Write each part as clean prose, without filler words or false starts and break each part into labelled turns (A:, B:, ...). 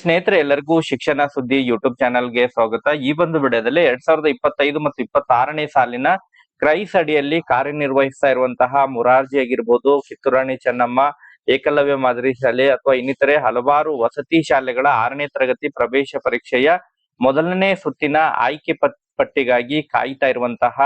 A: ಸ್ನೇಹಿತರೆ ಎಲ್ಲರಿಗೂ ಶಿಕ್ಷಣ ಸುದ್ದಿ ಯೂಟ್ಯೂಬ್ ಚಾನೆಲ್ಗೆ ಸ್ವಾಗತ. ಈ ಒಂದು ವಿಡಿಯೋದಲ್ಲಿ 2025 ಮತ್ತು 26ನೇ ಸಾಲಿನ ಕ್ರೈಸ್ ಅಡಿಯಲ್ಲಿ ಕಾರ್ಯನಿರ್ವಹಿಸ್ತಾ ಇರುವಂತಹ ಮುರಾರ್ಜಿ ಆಗಿರ್ಬೋದು, ಕಿತ್ತೂರಾಣಿ ಚೆನ್ನಮ್ಮ, ಏಕಲವ್ಯ ಮಾದರಿ ಶಾಲೆ ಅಥವಾ ಇನ್ನಿತರೆ ಹಲವಾರು ವಸತಿ ಶಾಲೆಗಳ 6ನೇ ತರಗತಿ ಪ್ರವೇಶ ಪರೀಕ್ಷೆಯ ಮೊದಲನೇ ಸುತ್ತಿನ ಆಯ್ಕೆ ಪಟ್ಟಿಗಾಗಿ ಕಾಯ್ತಾ ಇರುವಂತಹ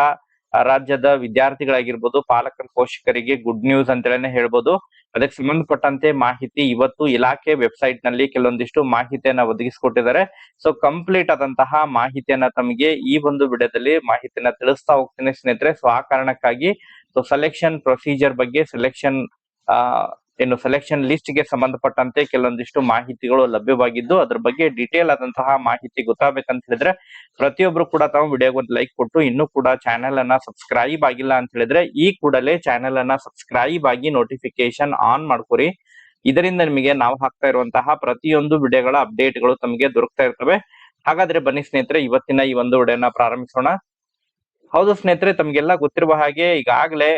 A: ರಾಜ್ಯದ ವಿದ್ಯಾರ್ಥಿಗಳಾಗಿರ್ಬೋದು, ಪಾಲಕರ ಪೋಷಕರಿಗೆ ಗುಡ್ ನ್ಯೂಸ್ ಅಂತೇಳಿ ಹೇಳ್ಬೋದು. ಅದಕ್ಕೆ ಸಂಬಂಧಪಟ್ಟಂತೆ ಮಾಹಿತಿ ಇವತ್ತು ಇಲಾಖೆ ವೆಬ್ಸೈಟ್ ನಲ್ಲಿ ಕೆಲವೊಂದಿಷ್ಟು ಮಾಹಿತಿಯನ್ನ ಒದಗಿಸಿಕೊಟ್ಟಿದ್ದಾರೆ. ಸೊ ಕಂಪ್ಲೀಟ್ ಆದಂತಹ ಮಾಹಿತಿಯನ್ನ ತಮಗೆ ಈ ಒಂದು ವಿಡಿಯೋದಲ್ಲಿ ಮಾಹಿತಿಯನ್ನ ತಿಳಿಸ್ತಾ ಹೋಗ್ತೀನಿ ಸ್ನೇಹಿತರೆ. ಸೊ ಆ ಕಾರಣಕ್ಕಾಗಿ ಸೆಲೆಕ್ಷನ್ ಪ್ರೊಸೀಜರ್ ಬಗ್ಗೆ, ಸೆಲೆಕ್ಷನ್ ಲಿಸ್ಟ್ ಗೆ ಸಂಬಂಧಪಟ್ಟಂತೆ ಕೆಲವೊಂದಿಷ್ಟು ಮಾಹಿತಿಗಳು ಲಭ್ಯವಾಗಿದ್ದು ಅದ್ರ ಬಗ್ಗೆ ಡೀಟೇಲ್ ಆದಂತಹ ಮಾಹಿತಿ ಗೊತ್ತಾಗಬೇಕಂತ ಹೇಳಿದ್ರೆ ಪ್ರತಿಯೊಬ್ರು ಕೂಡ ತಾವು ವಿಡಿಯೋಗೆ ಒಂದು ಲೈಕ್ ಕೊಟ್ಟು ಇನ್ನೂ ಕೂಡ ಚಾನೆಲ್ ಅನ್ನ ಸಬ್ಸ್ಕ್ರೈಬ್ ಆಗಿಲ್ಲ ಅಂತ ಹೇಳಿದ್ರೆ ಈ ಕೂಡಲೇ ಚಾನೆಲ್ ಅನ್ನ ಸಬ್ಸ್ಕ್ರೈಬ್ ಆಗಿ ನೋಟಿಫಿಕೇಶನ್ ಆನ್ ಮಾಡ್ಕೊರಿ. ಇದರಿಂದ ನಿಮಗೆ ನಾವು ಹಾಕ್ತಾ ಇರುವಂತಹ ಪ್ರತಿಯೊಂದು ವಿಡಿಯೋಗಳ ಅಪ್ಡೇಟ್ಗಳು ತಮಗೆ ದೊರಕ್ತಾ ಇರ್ತವೆ. ಹಾಗಾದ್ರೆ ಬನ್ನಿ ಸ್ನೇಹಿತರೆ, ಇವತ್ತಿನ ಈ ಒಂದು ವಿಡಿಯೋನ ಪ್ರಾರಂಭಿಸೋಣ. ಹೌದು ಸ್ನೇಹಿತರೆ, ತಮ್ಗೆಲ್ಲ ಗೊತ್ತಿರುವ ಹಾಗೆ ಈಗಾಗಲೇ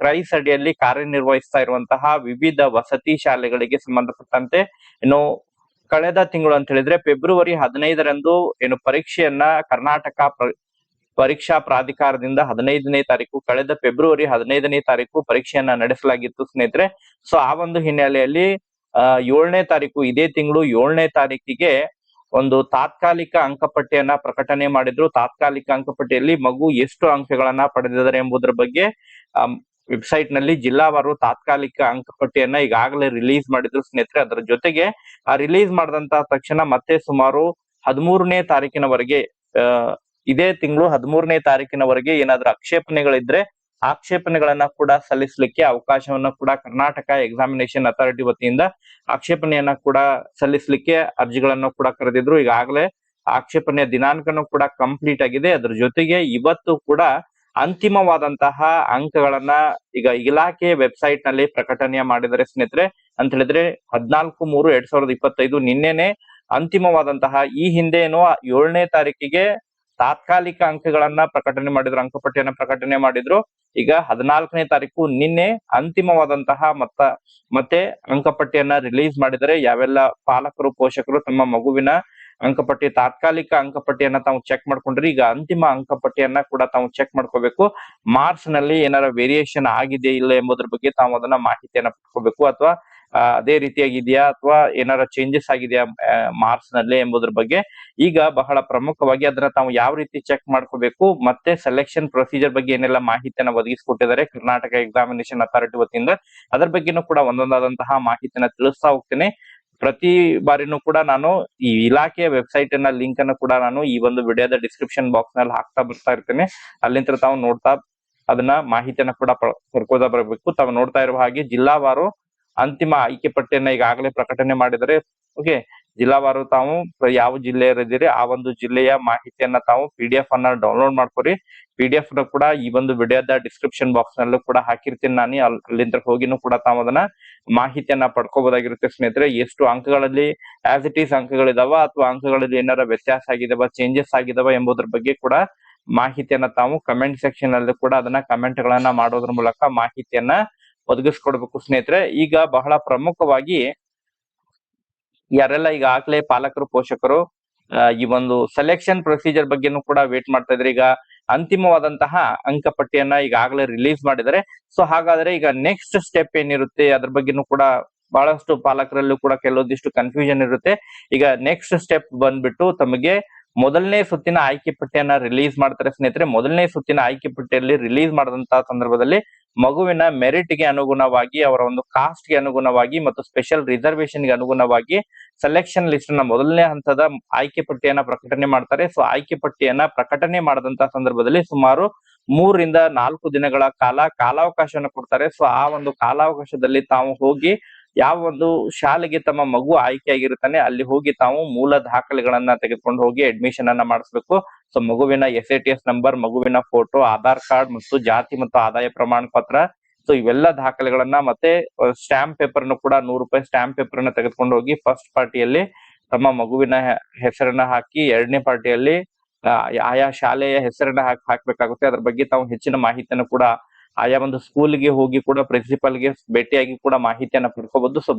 A: ಕ್ರೈಸ್ ಅಡಿಯಲ್ಲಿ ಕಾರ್ಯನಿರ್ವಹಿಸ್ತಾ ಇರುವಂತಹ ವಿವಿಧ ವಸತಿ ಶಾಲೆಗಳಿಗೆ ಸಂಬಂಧಪಟ್ಟಂತೆ ಕಳೆದ ತಿಂಗಳು ಅಂತ ಹೇಳಿದ್ರೆ ಫೆಬ್ರವರಿ 15ರಂದು ಪರೀಕ್ಷೆಯನ್ನ ಕರ್ನಾಟಕ ಪರೀಕ್ಷಾ ಪ್ರಾಧಿಕಾರದಿಂದ 15ನೇ ತಾರೀಕು, ಕಳೆದ ಫೆಬ್ರವರಿ 15ನೇ ತಾರೀಕು ಪರೀಕ್ಷೆಯನ್ನ ನಡೆಸಲಾಗಿತ್ತು ಸ್ನೇಹಿತರೆ. ಸೊ ಆ ಒಂದು ಹಿನ್ನೆಲೆಯಲ್ಲಿ 7ನೇ ತಾರೀಕು, ಇದೇ ತಿಂಗಳು 7ನೇ ತಾರೀಕಿಗೆ ಒಂದು ತಾತ್ಕಾಲಿಕ ಅಂಕಪಟ್ಟಿಯನ್ನ ಪ್ರಕಟಣೆ ಮಾಡಿದ್ರು. ತಾತ್ಕಾಲಿಕ ಅಂಕಪಟ್ಟಿಯಲ್ಲಿ ಮಗು ಎಷ್ಟು ಅಂಕಗಳನ್ನ ಪಡೆದಿದ್ದಾರೆ ಎಂಬುದರ ಬಗ್ಗೆ ವೆಬ್ಸೈಟ್ ನಲ್ಲಿ ಜಿಲ್ಲಾವಾರು ತಾತ್ಕಾಲಿಕ ಅಂಕಪಟ್ಟಿಯನ್ನ ಈಗಾಗಲೇ ರಿಲೀಸ್ ಮಾಡಿದ್ರು ಸ್ನೇಹಿತರೆ. ಅದರ ಜೊತೆಗೆ ಆ ರಿಲೀಸ್ ಮಾಡಿದಂತ ತಕ್ಷಣ ಮತ್ತೆ ಸುಮಾರು 13ನೇ ತಾರೀಕಿನವರೆಗೆ, ಇದೇ ತಿಂಗಳು 13ನೇ ತಾರೀಕಿನವರೆಗೆ ಏನಾದ್ರೂ ಆಕ್ಷೇಪಣೆಗಳಿದ್ರೆ ಆಕ್ಷೇಪಣೆಗಳನ್ನ ಕೂಡ ಸಲ್ಲಿಸಲಿಕ್ಕೆ ಅವಕಾಶವನ್ನ ಕೂಡ ಕರ್ನಾಟಕ ಎಕ್ಸಾಮಿನೇಷನ್ ಅಥಾರಿಟಿ ವತಿಯಿಂದ ಆಕ್ಷೇಪಣೆಯನ್ನ ಕೂಡ ಸಲ್ಲಿಸಲಿಕ್ಕೆ ಅರ್ಜಿಗಳನ್ನ ಕೂಡ ಕರೆದಿದ್ರು. ಈಗಾಗಲೇ ಆಕ್ಷೇಪಣೆಯ ದಿನಾಂಕನೂ ಕೂಡ ಕಂಪ್ಲೀಟ್ ಆಗಿದೆ. ಅದ್ರ ಜೊತೆಗೆ ಇವತ್ತು ಕೂಡ ಅಂತಿಮವಾದಂತಹ ಅಂಕಗಳನ್ನ ಈಗ ಇಲಾಖೆ ವೆಬ್ಸೈಟ್ ನಲ್ಲಿ ಪ್ರಕಟಣೆ ಮಾಡಿದರೆ ಸ್ನೇಹಿತರೆ. ಅಂತ ಹೇಳಿದ್ರೆ 14/3/2025 ನಿನ್ನೆನೆ ಅಂತಿಮವಾದಂತಹ, ಈ ಹಿಂದೆ 7ನೇ ತಾರೀಕಿಗೆ ತಾತ್ಕಾಲಿಕ ಅಂಕಗಳನ್ನ ಪ್ರಕಟಣೆ ಮಾಡಿದ್ರು, ಅಂಕಪಟ್ಟಿಯನ್ನ ಪ್ರಕಟಣೆ ಮಾಡಿದ್ರು. ಈಗ 14ನೇ ತಾರೀಕು ನಿನ್ನೆ ಅಂತಿಮವಾದಂತಹ ಮತ್ತೆ ಅಂಕಪಟ್ಟಿಯನ್ನ ರಿಲೀಸ್ ಮಾಡಿದರೆ ಯಾವೆಲ್ಲ ಪಾಲಕರು ಪೋಷಕರು ತಮ್ಮ ಮಗುವಿನ ಅಂಕಪಟ್ಟಿ, ತಾತ್ಕಾಲಿಕ ಅಂಕಪಟ್ಟಿಯನ್ನ ತಾವು ಚೆಕ್ ಮಾಡ್ಕೊಂಡ್ರಿ, ಈಗ ಅಂತಿಮ ಅಂಕಪಟ್ಟಿಯನ್ನ ಕೂಡ ತಾವು ಚೆಕ್ ಮಾಡ್ಕೋಬೇಕು. ಮಾರ್ಕ್ಸ್ ನಲ್ಲಿ ಏನಾರ ವೇರಿಯೇಷನ್ ಆಗಿದೆ ಇಲ್ಲ ಎಂಬುದ್ರ ಬಗ್ಗೆ ತಾವು ಅದನ್ನ ಮಾಹಿತಿಯನ್ನ ಪಡ್ಕೋಬೇಕು. ಅಥವಾ ಅದೇ ರೀತಿಯಾಗಿದೆಯಾ ಅಥವಾ ಏನಾರ ಚೇಂಜಸ್ ಆಗಿದೆಯಾ ಮಾರ್ಕ್ಸ್ ನಲ್ಲಿ ಎಂಬುದ್ರ ಬಗ್ಗೆ ಈಗ ಬಹಳ ಪ್ರಮುಖವಾಗಿ ಅದನ್ನ ತಾವು ಯಾವ ರೀತಿ ಚೆಕ್ ಮಾಡ್ಕೋಬೇಕು, ಮತ್ತೆ ಸೆಲೆಕ್ಷನ್ ಪ್ರೊಸೀಜರ್ ಬಗ್ಗೆ ಏನೆಲ್ಲ ಮಾಹಿತಿಯನ್ನ ಒದಗಿಸಿಕೊಟ್ಟಿದ್ದಾರೆ ಕರ್ನಾಟಕ ಎಕ್ಸಾಮಿನೇಷನ್ ಅಥಾರಿಟಿ ವತಿಯಿಂದ, ಅದರ ಬಗ್ಗೆನೂ ಕೂಡ ಒಂದೊಂದಾದಂತಹ ಮಾಹಿತಿಯನ್ನ ತಿಳಿಸ್ತಾ ಹೋಗ್ತೇನೆ. ಪ್ರತಿ ಬಾರಿನೂ ಕೂಡ ನಾನು ಈ ಇಲಾಖೆಯ ವೆಬ್ಸೈಟ್ ನ ಲಿಂಕ್ ಅನ್ನು ಕೂಡ ನಾನು ಈ ಒಂದು ವಿಡಿಯೋದ ಡಿಸ್ಕ್ರಿಪ್ಷನ್ ಬಾಕ್ಸ್ ನಲ್ಲಿ ಹಾಕ್ತಾ ಬರ್ತಾ ಇರ್ತೇನೆ. ಅಲ್ಲಿಂದ ತಾವು ನೋಡ್ತಾ ಅದನ್ನ ಮಾಹಿತಿಯನ್ನ ಕೂಡ ಪಡ್ಕೋತಾ ಬರಬೇಕು. ತಾವು ನೋಡ್ತಾ ಇರುವ ಹಾಗೆ ಜಿಲ್ಲಾವಾರು ಅಂತಿಮ ಆಯ್ಕೆ ಪಟ್ಟಿಯನ್ನ ಈಗಾಗಲೇ ಪ್ರಕಟಣೆ ಮಾಡಿದರೆ, ಓಕೆ, ಜಿಲ್ಲಾವಾರು ತಾವು ಯಾವ ಜಿಲ್ಲೆಯಲ್ಲಿದ್ದೀರಿ ಆ ಒಂದು ಜಿಲ್ಲೆಯ ಮಾಹಿತಿಯನ್ನ ತಾವು PDF ಅನ್ನ ಡೌನ್ಲೋಡ್ ಮಾಡ್ಕೊರಿ. PDF ನ ಕೂಡ ಈ ಒಂದು ವಿಡಿಯೋದ ಡಿಸ್ಕ್ರಿಪ್ಷನ್ ಬಾಕ್ಸ್ ನಲ್ಲೂ ಕೂಡ ಹಾಕಿರ್ತೀನಿ ನಾನು. ಅಲ್ಲಿಂದ ಹೋಗಿನೂ ಕೂಡ ತಾವು ಅದನ್ನ ಮಾಹಿತಿಯನ್ನ ಪಡ್ಕೋಬಹುದಾಗಿರುತ್ತೆ ಸ್ನೇಹಿತರೆ. ಎಷ್ಟು ಅಂಕಗಳಲ್ಲಿ ಆಸ್ ಇಟ್ ಈಸ್ ಅಂಕಗಳಿದಾವ ಅಥವಾ ಅಂಕಗಳಲ್ಲಿ ಏನಾರ ವ್ಯತ್ಯಾಸ ಆಗಿದಾವ, ಚೇಂಜಸ್ ಆಗಿದಾವ ಎಂಬುದ್ರ ಬಗ್ಗೆ ಕೂಡ ಮಾಹಿತಿಯನ್ನ ತಾವು ಕಮೆಂಟ್ ಸೆಕ್ಷನ್ ಅಲ್ಲಿ ಕೂಡ ಅದನ್ನ ಕಮೆಂಟ್ ಗಳನ್ನ ಮಾಡೋದ್ರ ಮೂಲಕ ಮಾಹಿತಿಯನ್ನ ಒದಗಿಸ್ಕೊಡ್ಬೇಕು ಸ್ನೇಹಿತರೆ. ಈಗ ಬಹಳ ಪ್ರಮುಖವಾಗಿ ಯಾರೆಲ್ಲ ಈಗಾಗಲೇ ಪಾಲಕರು ಪೋಷಕರು ಈ ಒಂದು ಸೆಲೆಕ್ಷನ್ ಪ್ರೊಸೀಜರ್ ಬಗ್ಗೆನೂ ಕೂಡ ವೇಟ್ ಮಾಡ್ತಾ ಇದ್ರೆ, ಈಗ ಅಂತಿಮವಾದಂತಹ ಅಂಕಪಟ್ಟಿಯನ್ನ ಈಗಾಗಲೇ ರಿಲೀಸ್ ಮಾಡಿದರೆ. ಸೊ ಹಾಗಾದ್ರೆ ಈಗ ನೆಕ್ಸ್ಟ್ ಸ್ಟೆಪ್ ಏನಿರುತ್ತೆ ಅದ್ರ ಬಗ್ಗೆನೂ ಕೂಡ ಬಹಳಷ್ಟು ಪಾಲಕರಲ್ಲೂ ಕೂಡ ಕೆಲವೊಂದಿಷ್ಟು ಕನ್ಫ್ಯೂಷನ್ ಇರುತ್ತೆ. ಈಗ ನೆಕ್ಸ್ಟ್ ಸ್ಟೆಪ್ ಬಂದ್ಬಿಟ್ಟು ತಮಗೆ ಮೊದಲನೇ ಸುತ್ತಿನ ಆಯ್ಕೆ ಪಟ್ಟಿಯನ್ನ ರಿಲೀಸ್ ಮಾಡ್ತಾರೆ ಸ್ನೇಹಿತರೆ. ಮೊದಲನೇ ಸುತ್ತಿನ ಆಯ್ಕೆ ಪಟ್ಟಿಯಲ್ಲಿ ರಿಲೀಸ್ ಮಾಡಿದಂತಹ ಸಂದರ್ಭದಲ್ಲಿ ಮಗುವಿನ ಮೆರಿಟ್ ಗೆ ಅನುಗುಣವಾಗಿ, ಅವರ ಒಂದು ಕಾಸ್ಟ್ ಗೆ ಅನುಗುಣವಾಗಿ ಮತ್ತು ಸ್ಪೆಷಲ್ ರಿಸರ್ವೇಶನ್ ಗೆ ಅನುಗುಣವಾಗಿ ಸೆಲೆಕ್ಷನ್ ಲಿಸ್ಟ್ ನ ಮೊದಲನೇ ಹಂತದ ಆಯ್ಕೆ ಪಟ್ಟಿಯನ್ನ ಪ್ರಕಟಣೆ ಮಾಡ್ತಾರೆ. ಸೊ ಆಯ್ಕೆ ಪಟ್ಟಿಯನ್ನ ಪ್ರಕಟಣೆ ಮಾಡಿದಂತಹ ಸಂದರ್ಭದಲ್ಲಿ ಸುಮಾರು 3 ರಿಂದ 4 ದಿನಗಳ ಕಾಲಾವಕಾಶವನ್ನು ಕೊಡ್ತಾರೆ. ಸೊ ಆ ಒಂದು ಕಾಲಾವಕಾಶದಲ್ಲಿ ತಾವು ಹೋಗಿ ಯಾವ ಒಂದು ಶಾಲೆಗೆ ತಮ್ಮ ಮಗು ಆಯ್ಕೆ ಆಗಿರುತ್ತಾನೆ ಅಲ್ಲಿ ಹೋಗಿ ತಾವು ಮೂಲ ದಾಖಲೆಗಳನ್ನ ತೆಗೆದುಕೊಂಡು ಹೋಗಿ ಅಡ್ಮಿಷನ್ ಅನ್ನ ಮಾಡಿಸ್ಬೇಕು. ಸೊ ಮಗುವಿನ SATS ನಂಬರ್, ಮಗುವಿನ ಫೋಟೋ, ಆಧಾರ್ ಕಾರ್ಡ್ ಮತ್ತು ಜಾತಿ ಮತ್ತು ಆದಾಯ ಪ್ರಮಾಣ ಪತ್ರ, ಸೊ ಇವೆಲ್ಲ ದಾಖಲೆಗಳನ್ನ ಮತ್ತೆ ಸ್ಟಾಂಪ್ ಪೇಪರ್ ಕೂಡ 100 ರೂಪಾಯಿ ಸ್ಟಾಂಪ್ ಪೇಪರ್ ಅನ್ನ ತೆಗೆದುಕೊಂಡು ಹೋಗಿ ಫಸ್ಟ್ ಪಾರ್ಟಿಯಲ್ಲಿ ತಮ್ಮ ಮಗುವಿನ ಹೆಸರನ್ನ ಹಾಕಿ, 2ನೇ ಪಾರ್ಟಿಯಲ್ಲಿ ಆಯಾ ಶಾಲೆಯ ಹೆಸರನ್ನ ಹಾಕ್ಬೇಕಾಗುತ್ತೆ. ಅದ್ರ ಬಗ್ಗೆ ತಾವು ಹೆಚ್ಚಿನ ಮಾಹಿತಿಯನ್ನು ಕೂಡ ಆಯಾ ಒಂದು ಸ್ಕೂಲ್ಗೆ ಹೋಗಿ ಕೂಡ ಪ್ರಿನ್ಸಿಪಲ್ಗೆ ಭೇಟಿಯಾಗಿ ಕೂಡ ಮಾಹಿತಿಯನ್ನ ಪಡ್ಕೋಬಹುದು. ಸೊ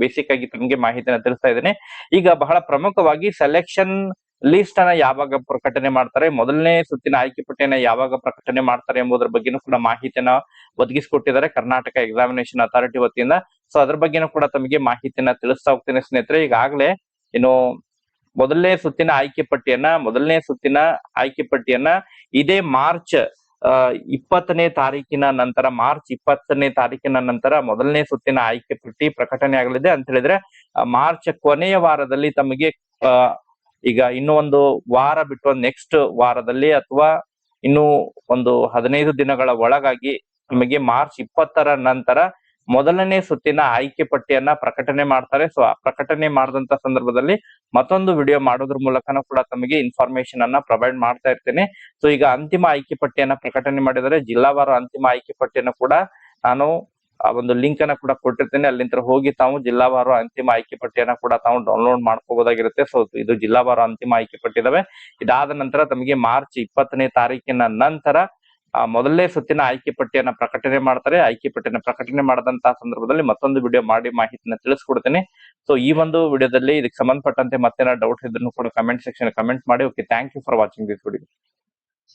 A: ಬೇಸಿಕ್ ಆಗಿ ತಮಗೆ ಮಾಹಿತಿಯನ್ನ ತಿಳಿಸ್ತಾ ಇದ್ದೇನೆ. ಈಗ ಬಹಳ ಪ್ರಮುಖವಾಗಿ ಸೆಲೆಕ್ಷನ್ ಲಿಸ್ಟ್ ಅನ್ನ ಯಾವಾಗ ಪ್ರಕಟಣೆ ಮಾಡ್ತಾರೆ, ಮೊದಲನೇ ಸುತ್ತಿನ ಆಯ್ಕೆ ಪಟ್ಟಿಯನ್ನ ಯಾವಾಗ ಪ್ರಕಟಣೆ ಮಾಡ್ತಾರೆ ಎಂಬುದರ ಬಗ್ಗೆನೂ ಕೂಡ ಮಾಹಿತಿಯನ್ನ ಒದಗಿಸಿಕೊಟ್ಟಿದ್ದಾರೆ ಕರ್ನಾಟಕ ಎಕ್ಸಾಮಿನೇಷನ್ ಅಥಾರಿಟಿ ವತಿಯಿಂದ. ಸೊ ಅದ್ರ ಬಗ್ಗೆನೂ ಕೂಡ ತಮಗೆ ಮಾಹಿತಿಯನ್ನ ತಿಳಿಸ್ತಾ ಹೋಗ್ತೇನೆ ಸ್ನೇಹಿತರೆ. ಈಗಾಗಲೇ ಏನು ಮೊದಲನೇ ಸುತ್ತಿನ ಆಯ್ಕೆ ಪಟ್ಟಿಯನ್ನ ಇದೇ ಮಾರ್ಚ್ 20ನೇ ತಾರೀಕಿನ ನಂತರ ಮೊದಲನೇ ಸುತ್ತಿನ ಆಯ್ಕೆ ಪಟ್ಟಿ ಪ್ರಕಟಣೆ ಆಗಲಿದೆ ಅಂತ ಹೇಳಿದ್ರೆ ಮಾರ್ಚ್ ಕೊನೆಯ ವಾರದಲ್ಲಿ ತಮಗೆ ಈಗ ಇನ್ನು ಒಂದು ವಾರ ಬಿಟ್ಟು ನೆಕ್ಸ್ಟ್ ವಾರದಲ್ಲಿ ಅಥವಾ ಇನ್ನು ಒಂದು 15 ದಿನಗಳ ಒಳಗಾಗಿ ನಿಮಗೆ ಮಾರ್ಚ್ 20ರ ನಂತರ ಮೊದಲನೇ ಸುತ್ತಿನ ಆಯ್ಕೆ ಪಟ್ಟಿಯನ್ನ ಪ್ರಕಟಣೆ ಮಾಡ್ತಾರೆ. ಸೊ ಆ ಪ್ರಕಟಣೆ ಮಾಡಿದಂತ ಸಂದರ್ಭದಲ್ಲಿ ಮತ್ತೊಂದು ವಿಡಿಯೋ ಮಾಡೋದ್ರ ಮೂಲಕನೂ ಕೂಡ ತಮಗೆ ಇನ್ಫಾರ್ಮೇಶನ್ ಅನ್ನ ಪ್ರೊವೈಡ್ ಮಾಡ್ತಾ ಇರ್ತೇನೆ. ಸೊ ಈಗ ಅಂತಿಮ ಆಯ್ಕೆ ಪಟ್ಟಿಯನ್ನ ಪ್ರಕಟಣೆ ಮಾಡಿದರೆ ಜಿಲ್ಲಾವಾರು ಅಂತಿಮ ಆಯ್ಕೆ ಪಟ್ಟಿಯನ್ನು ಕೂಡ ನಾನು ಆ ಒಂದು ಲಿಂಕ್ ಅನ್ನ ಕೂಡ ಕೊಟ್ಟಿರ್ತೇನೆ. ಅಲ್ಲಿಂದ ಹೋಗಿ ತಾವು ಜಿಲ್ಲಾವಾರು ಅಂತಿಮ ಆಯ್ಕೆ ಪಟ್ಟಿಯನ್ನ ಕೂಡ ತಾವು ಡೌನ್ಲೋಡ್ ಮಾಡ್ಕೋಬಹುದಾಗಿರುತ್ತೆ. ಸೊ ಇದು ಜಿಲ್ಲಾವಾರು ಅಂತಿಮ ಆಯ್ಕೆ ಪಟ್ಟಿ ಇದಾವೆ. ಇದಾದ ನಂತರ ತಮಗೆ ಮಾರ್ಚ್ 20ನೇ ತಾರೀಕಿನ ನಂತರ ಮೊದಲನೇ ಸುತ್ತಿನ ಆಯ್ಕೆ ಪಟ್ಟಿಯನ್ನ ಪ್ರಕಟಣೆ ಮಾಡ್ತಾರೆ. ಆಯ್ಕೆ ಪಟ್ಟಿಯನ್ನ ಪ್ರಕಟಣೆ ಮಾಡಿದಂತಹ ಸಂದರ್ಭದಲ್ಲಿ ಮತ್ತೊಂದು ವಿಡಿಯೋ ಮಾಡಿ ಮಾಹಿತಿನ ತಿಳಿಸ್ಕೊಡ್ತೇನೆ. ಸೊ ಈ ಒಂದು ವಿಡಿಯೋದಲ್ಲಿ ಇದಕ್ಕೆ ಸಂಬಂಧಪಟ್ಟಂತೆ ಮತ್ತೆ ಡೌಟ್ ಇದ್ರೂ ಕೂಡ ಕಮೆಂಟ್ ಸೆಕ್ಷನ್ ಕಮೆಂಟ್ ಮಾಡಿ. Okay, thank you for watching this video.